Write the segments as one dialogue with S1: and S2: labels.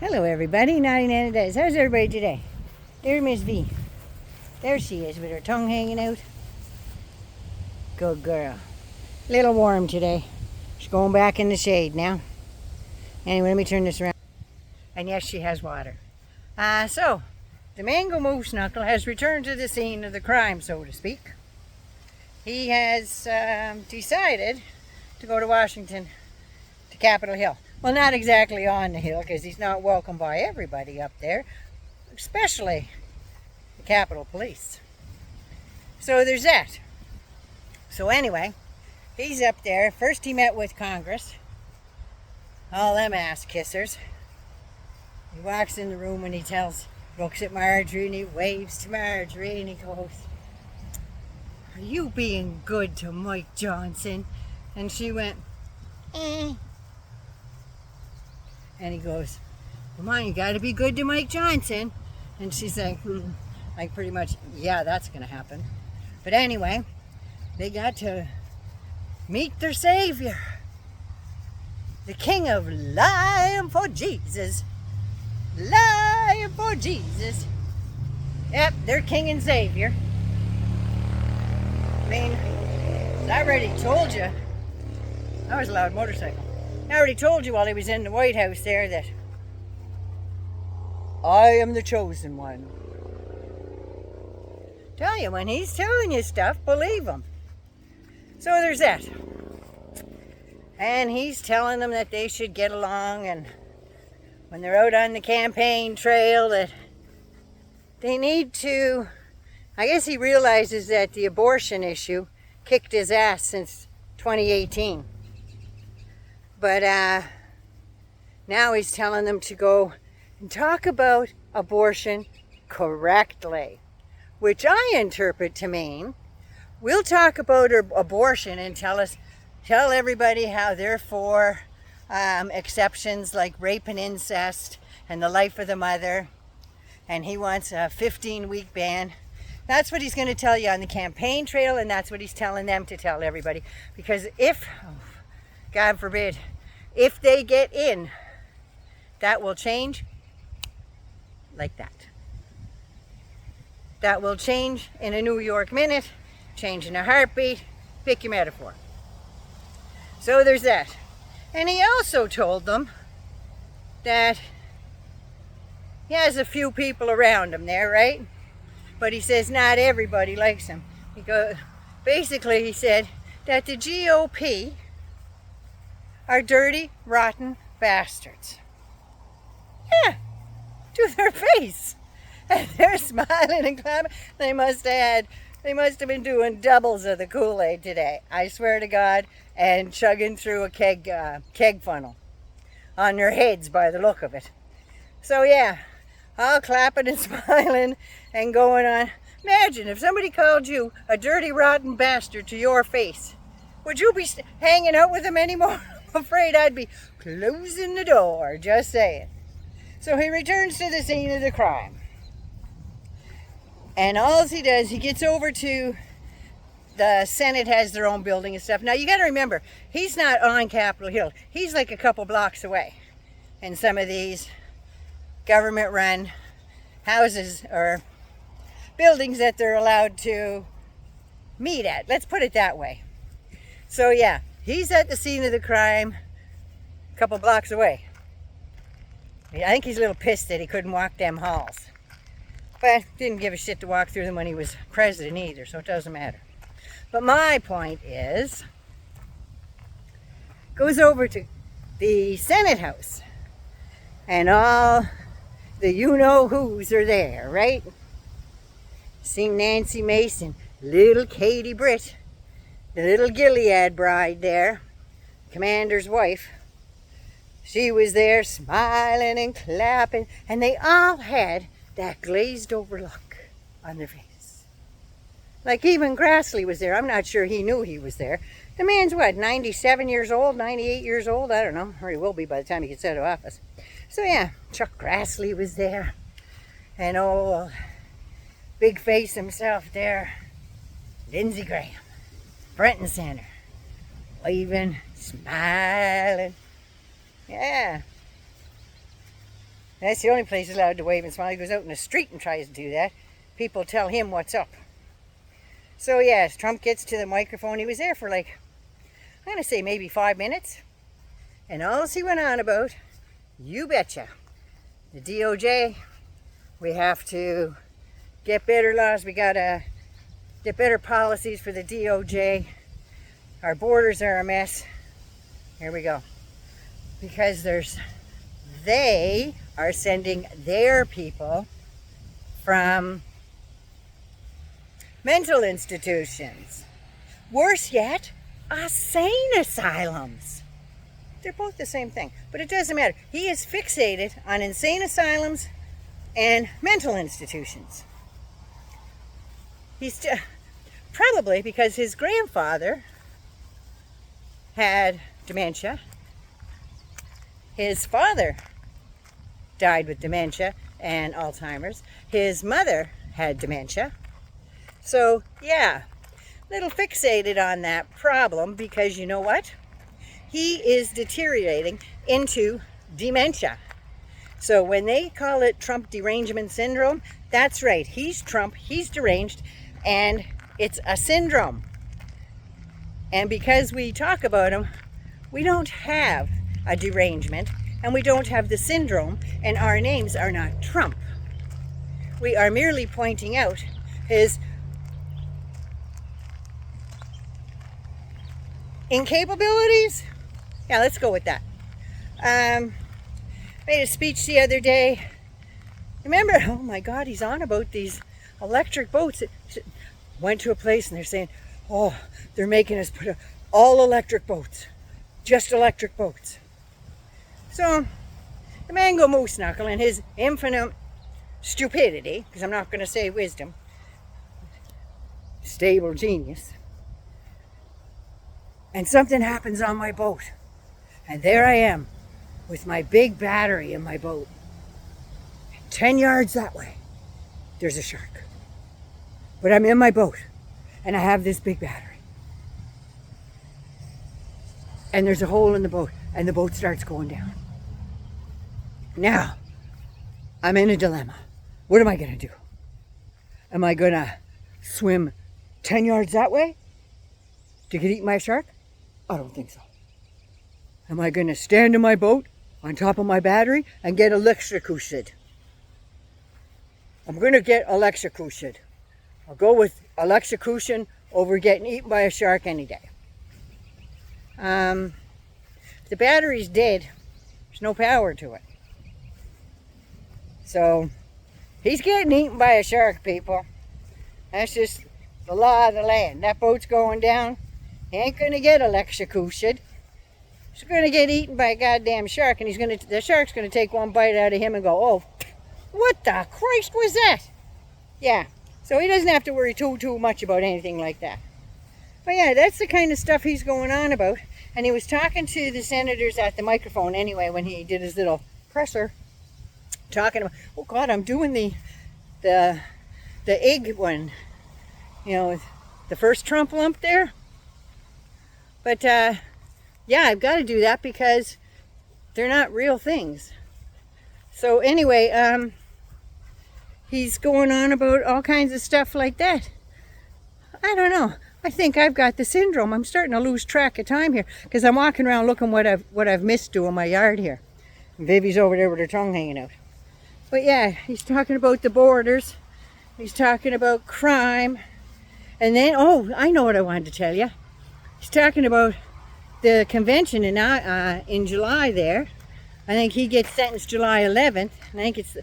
S1: Hello everybody, Naughty Nana Days. How's everybody today? There's Miss V. There she is with her tongue hanging out. Good girl. Little warm today. She's going back in the shade now. Anyway, let me turn this around. And yes, she has water. So, the Mango Moose Knuckle has returned to the scene of the crime, so to speak. He has decided to go to Washington, to Capitol Hill. Well, not exactly on the hill, because he's not welcome by everybody up there, especially the Capitol Police. So there's that. So anyway, he's up there. First he met with Congress, all them ass kissers. He walks in the room and he looks at Marjorie and he waves to Marjorie and he goes, "Are you being good to Mike Johnson?" And she went, "Eh." And he goes, "Come on, you gotta be good to Mike Johnson." And she's like, like pretty much, yeah, that's gonna happen. But anyway, they got to meet their savior, the king of lying for Jesus. Lying for Jesus. Yep, their king and savior. I mean, I already told you. That was a loud motorcycle. I already told you while he was in the White House there that I am the chosen one. Tell you, when he's telling you stuff, believe him. So there's that. And he's telling them that they should get along, and when they're out on the campaign trail that they need to, I guess he realizes that the abortion issue kicked his ass since 2018. But now he's telling them to go and talk about abortion correctly, which I interpret to mean we'll talk about abortion and tell everybody how they're for exceptions like rape and incest and the life of the mother, and he wants a 15-week ban. That's what he's going to tell you on the campaign trail, and that's what he's telling them to tell everybody. Because if, God forbid, if they get in, that will change like that. That will change in a New York minute, change in a heartbeat, pick your metaphor. So there's that. And he also told them that he has a few people around him there, right? But he says not everybody likes him. Basically, he said that the GOP are dirty, rotten bastards. Yeah, to their face. And they're smiling and clapping. They must have been doing doubles of the Kool-Aid today. I swear to God, and chugging through a keg funnel on their heads by the look of it. So yeah, all clapping and smiling and going on. Imagine if somebody called you a dirty, rotten bastard to your face. Would you be hanging out with them anymore? I'm afraid I'd be closing the door, just saying. So he returns to the scene of the crime. And all he does, he gets over to the Senate, has their own building and stuff. Now you got to remember, he's not on Capitol Hill. He's like a couple blocks away. And some of these government-run houses or buildings that they're allowed to meet at. Let's put it that way. So yeah, he's at the scene of the crime a couple blocks away. I think he's a little pissed that he couldn't walk them halls. But didn't give a shit to walk through them when he was president either, so it doesn't matter. But my point is, goes over to the Senate House, and all the you-know-whos are there, right? Seen Nancy Mason, little Katie Britt, the little Gilead bride there, commander's wife. She was there smiling and clapping, and they all had that glazed over look on their face. Like even Grassley was there. I'm not sure he knew he was there. The man's what, 97 years old, 98 years old? I don't know, or he will be by the time he gets out of office. So yeah, Chuck Grassley was there. And old big face himself there, Lindsey Graham, Brenton Center, waving, smiling. Yeah. That's the only place he's allowed to wave and smile. He goes out in the street and tries to do that. People tell him what's up. So yes, Trump gets to the microphone. He was there for like, I'm going to say maybe 5 minutes. And all he went on about, you betcha, the DOJ, we have to get better laws. We got to get better policies for the DOJ. Our borders are a mess. Here we go. Because they are sending their people from mental institutions. Worse yet, insane asylums. They're both the same thing, but it doesn't matter. He is fixated on insane asylums and mental institutions. He's probably because his grandfather had dementia. His father died with dementia and Alzheimer's. His mother had dementia. So, yeah, a little fixated on that problem because you know what? He is deteriorating into dementia. So when they call it Trump derangement syndrome, that's right. He's Trump, he's deranged, and it's a syndrome. And because we talk about him, we don't have a derangement, and we don't have the syndrome, and our names are not Trump. We are merely pointing out his incapabilities. Yeah, let's go with that. Made a speech the other day. Remember, oh my God, he's on about these electric boats. Went to a place and they're saying, oh, they're making us put all electric boats, just electric boats. So, the Mango Moose Knuckle and his infinite stupidity, because I'm not going to say wisdom, stable genius, and something happens on my boat. And there I am with my big battery in my boat. 10 yards that way, there's a shark. But I'm in my boat and I have this big battery. And there's a hole in the boat and the boat starts going down. Now, I'm in a dilemma. What am I going to do? Am I going to swim 10 yards that way to get eaten by a shark? I don't think so. Am I going to stand in my boat on top of my battery and get electrocuted? I'm going to get electrocuted. I'll go with electrocution over getting eaten by a shark any day. If the battery's dead, there's no power to it. So, he's getting eaten by a shark, people. That's just the law of the land. That boat's going down. He ain't going to get electrocuted. He's going to get eaten by a goddamn shark, and the shark's going to take one bite out of him and go, oh, what the Christ was that? Yeah, so he doesn't have to worry too much about anything like that. But yeah, that's the kind of stuff he's going on about. And he was talking to the senators at the microphone anyway when he did his little presser. Talking about, oh God, I'm doing the egg one. You know, the first Trump lump there. But yeah, I've got to do that because they're not real things. So anyway, he's going on about all kinds of stuff like that. I don't know. I think I've got the syndrome. I'm starting to lose track of time here because I'm walking around looking what I've missed doing my yard here. And Vivi's over there with her tongue hanging out. But yeah, he's talking about the borders. He's talking about crime. And then, oh, I know what I wanted to tell you. He's talking about the convention in July there. I think he gets sentenced July 11th. I think it's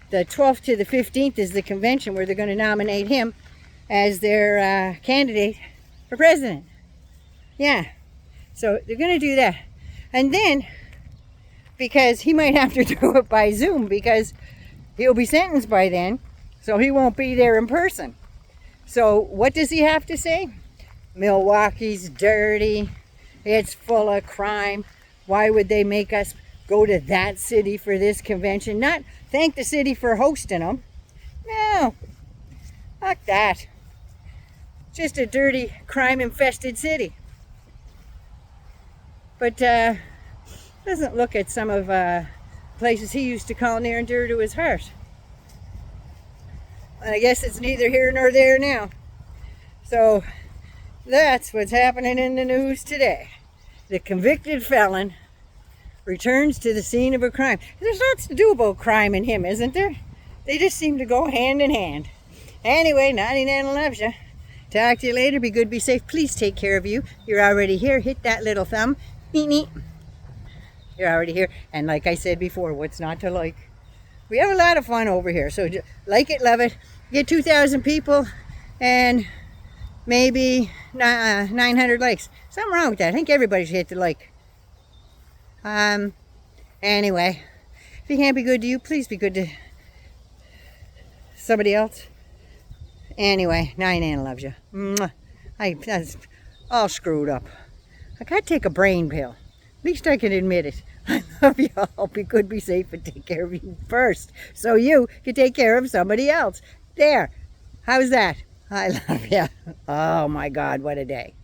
S1: the 12th to the 15th is the convention where they're going to nominate him as their candidate for president. Yeah. So they're going to do that. And then, because he might have to do it by Zoom because he'll be sentenced by then, so he won't be there in person. So what does he have to say? Milwaukee's dirty. It's full of crime. Why would they make us go to that city for this convention? Not thank the city for hosting them. No. Fuck that. Just a dirty, crime-infested city. But doesn't look at some of places he used to call near and dear to his heart. And I guess it's neither here nor there now. So that's what's happening in the news today. The convicted felon returns to the scene of a crime. There's lots to do about crime and him, isn't there? They just seem to go hand in hand. Anyway, 99 loves you. Talk to you later. Be good, be safe. Please take care of you. You're already here. Hit that little thumb. Neat, neat. You're already here. And like I said before, what's not to like? We have a lot of fun over here. So like it, love it. Get 2,000 people and maybe 900 likes. Something wrong with that. I think everybody should hit the like. Anyway, if he can't be good to you, please be good to somebody else. Anyway, 99 loves you. That's all screwed up. I gotta take a brain pill. At least I can admit it. I love you all. Be good, be safe, and take care of you first, so you can take care of somebody else. There. How's that? I love you. Oh my God, what a day.